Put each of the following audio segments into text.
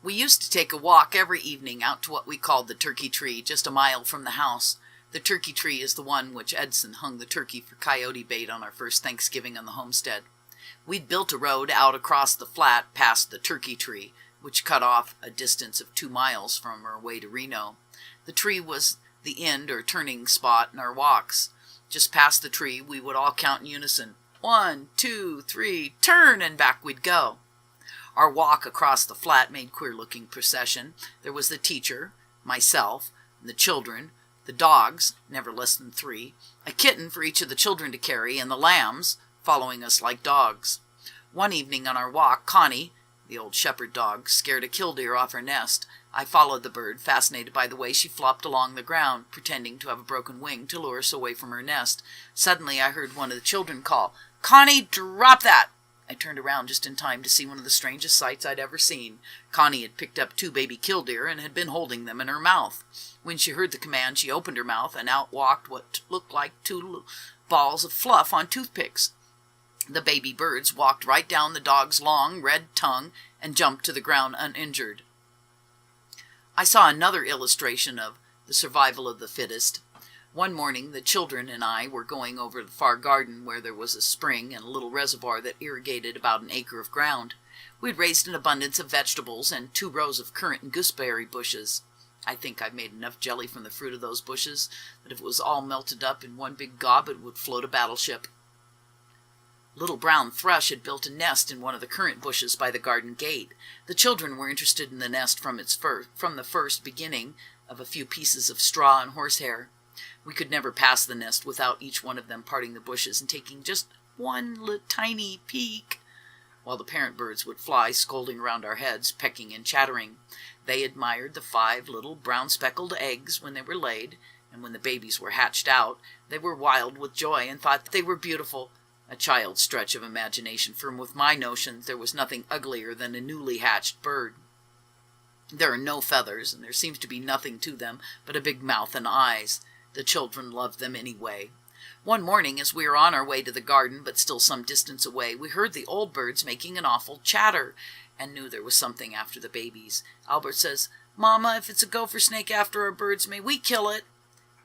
We used to take a walk every evening out to what we called the turkey tree, just a mile from the house. The turkey tree is the one which Edson hung the turkey for coyote bait on our first Thanksgiving on the homestead. We'd built a road out across the flat past the turkey tree, which cut off a distance of 2 miles from our way to Reno. The tree was the end or turning spot in our walks. Just past the tree, we would all count in unison, 1, 2, 3, turn, and back we'd go. Our walk across the flat made queer-looking procession. There was the teacher, myself, the children, the dogs, never less than 3, a kitten for each of the children to carry, and the lambs, following us like dogs. One evening on our walk, Connie, the old shepherd dog, scared a killdeer off her nest. I followed the bird, fascinated by the way she flopped along the ground, pretending to have a broken wing to lure us away from her nest. Suddenly I heard one of the children call, "Connie, drop that!" I turned around just in time to see one of the strangest sights I'd ever seen. Connie had picked up 2 baby killdeer and had been holding them in her mouth. When she heard the command, she opened her mouth, and out walked what looked like 2 balls of fluff on toothpicks. The baby birds walked right down the dog's long, red tongue and jumped to the ground uninjured. I saw another illustration of the survival of the fittest. One morning, the children and I were going over the far garden where there was a spring and a little reservoir that irrigated about an acre of ground. We had raised an abundance of vegetables and 2 rows of currant and gooseberry bushes. I think I've made enough jelly from the fruit of those bushes that if it was all melted up in one big gob, it would float a battleship. Little brown thrush had built a nest in one of the currant bushes by the garden gate. The children were interested in the nest from the first beginning of a few pieces of straw and horsehair. We could never pass the nest without each one of them parting the bushes and taking just one tiny peek, while the parent birds would fly scolding around our heads, pecking and chattering. They admired the 5 little brown-speckled eggs when they were laid, and when the babies were hatched out, they were wild with joy and thought they were beautiful. A child's stretch of imagination, for with my notions there was nothing uglier than a newly hatched bird. There are no feathers, and there seems to be nothing to them but a big mouth and eyes. The children loved them anyway. One morning, as we were on our way to the garden, but still some distance away, we heard the old birds making an awful chatter, and knew there was something after the babies. Albert says, "Mama, if it's a gopher snake after our birds, may we kill it?"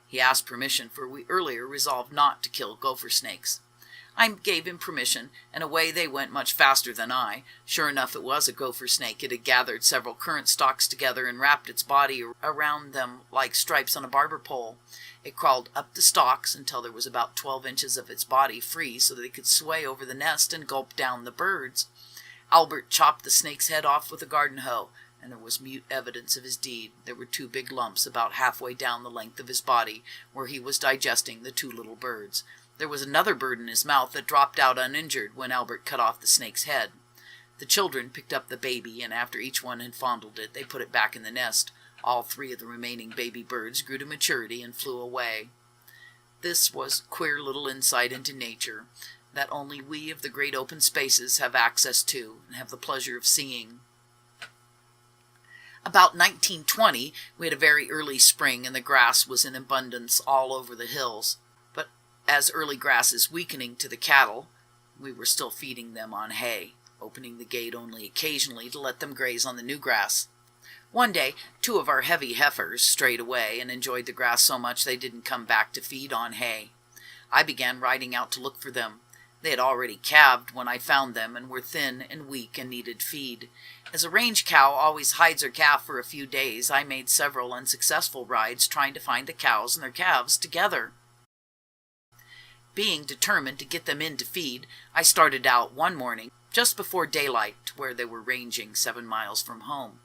He asked permission, for we earlier resolved not to kill gopher snakes. I gave him permission, and away they went much faster than I. Sure enough, it was a gopher snake. It had gathered several currant stalks together and wrapped its body around them like stripes on a barber pole. It crawled up the stalks until there was about 12 inches of its body free so that it could sway over the nest and gulp down the birds. Albert chopped the snake's head off with a garden hoe, and there was mute evidence of his deed. There were 2 big lumps about halfway down the length of his body where he was digesting the 2 little birds. There was another bird in his mouth that dropped out uninjured when Albert cut off the snake's head. The children picked up the baby, and after each one had fondled it, they put it back in the nest. All 3 of the remaining baby birds grew to maturity and flew away. This was queer little insight into nature that only we of the great open spaces have access to and have the pleasure of seeing. About 1920, we had a very early spring, and the grass was in abundance all over the hills. But as early grass is weakening to the cattle, we were still feeding them on hay, opening the gate only occasionally to let them graze on the new grass. One day, 2 of our heavy heifers strayed away and enjoyed the grass so much they didn't come back to feed on hay. I began riding out to look for them. They had already calved when I found them and were thin and weak and needed feed. As a range cow always hides her calf for a few days, I made several unsuccessful rides trying to find the cows and their calves together. Being determined to get them in to feed, I started out one morning just before daylight to where they were ranging 7 miles from home.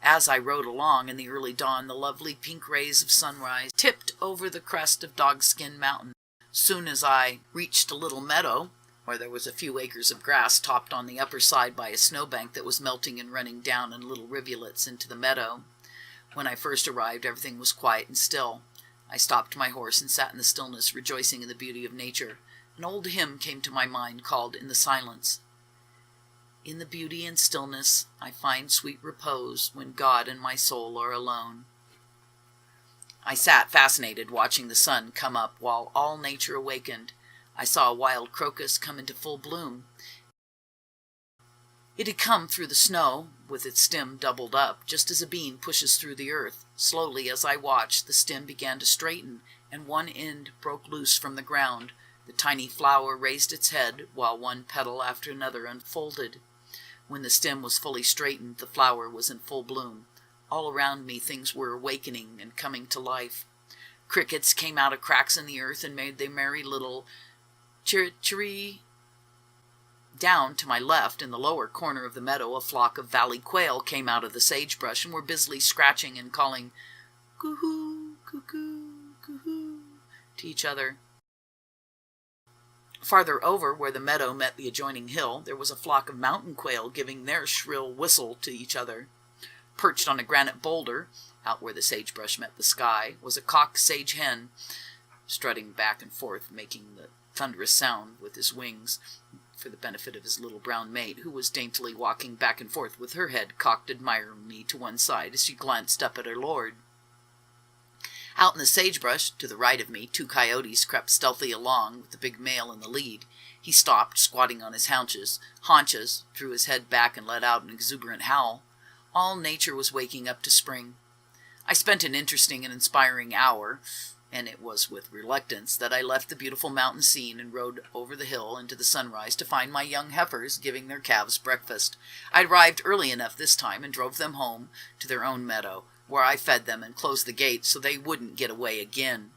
As I rode along in the early dawn, the lovely pink rays of sunrise tipped over the crest of Dogskin Mountain. Soon as I reached a little meadow, where there was a few acres of grass topped on the upper side by a snowbank that was melting and running down in little rivulets into the meadow. When I first arrived, everything was quiet and still. I stopped my horse and sat in the stillness, rejoicing in the beauty of nature. An old hymn came to my mind called "In the Silence." "In the beauty and stillness I find sweet repose when God and my soul are alone." I sat fascinated, watching the sun come up while all nature awakened. I saw a wild crocus come into full bloom. It had come through the snow, with its stem doubled up, just as a bean pushes through the earth. Slowly, as I watched, the stem began to straighten, and one end broke loose from the ground. The tiny flower raised its head, while one petal after another unfolded. When the stem was fully straightened, the flower was in full bloom. All around me things were awakening and coming to life. Crickets came out of cracks in the earth and made their merry little chirree. Down to my left, in the lower corner of the meadow, a flock of valley quail came out of the sagebrush and were busily scratching and calling coo-hoo, coo-coo, coo-hoo to each other. Farther over, where the meadow met the adjoining hill, there was a flock of mountain quail giving their shrill whistle to each other. Perched on a granite boulder, out where the sagebrush met the sky, was a cock sage hen, strutting back and forth, making the thunderous sound with his wings, for the benefit of his little brown mate, who was daintily walking back and forth with her head cocked admiringly to one side as she glanced up at her lord. Out in the sagebrush, to the right of me, 2 coyotes crept stealthily along, with the big male in the lead. He stopped, squatting on his haunches, threw his head back and let out an exuberant howl. All nature was waking up to spring. I spent an interesting and inspiring hour, and it was with reluctance that I left the beautiful mountain scene and rode over the hill into the sunrise to find my young heifers giving their calves breakfast. I arrived early enough this time and drove them home to their own meadow, where I fed them and closed the gate so they wouldn't get away again.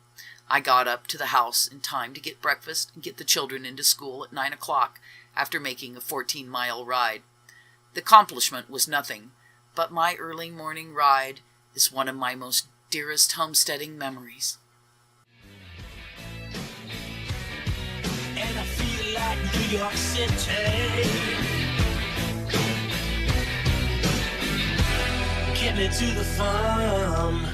I got up to the house in time to get breakfast and get the children into school at 9 o'clock after making a 14-mile ride. The accomplishment was nothing, but my early morning ride is one of my most dearest homesteading memories. And I feel like New York City. Get me to the farm.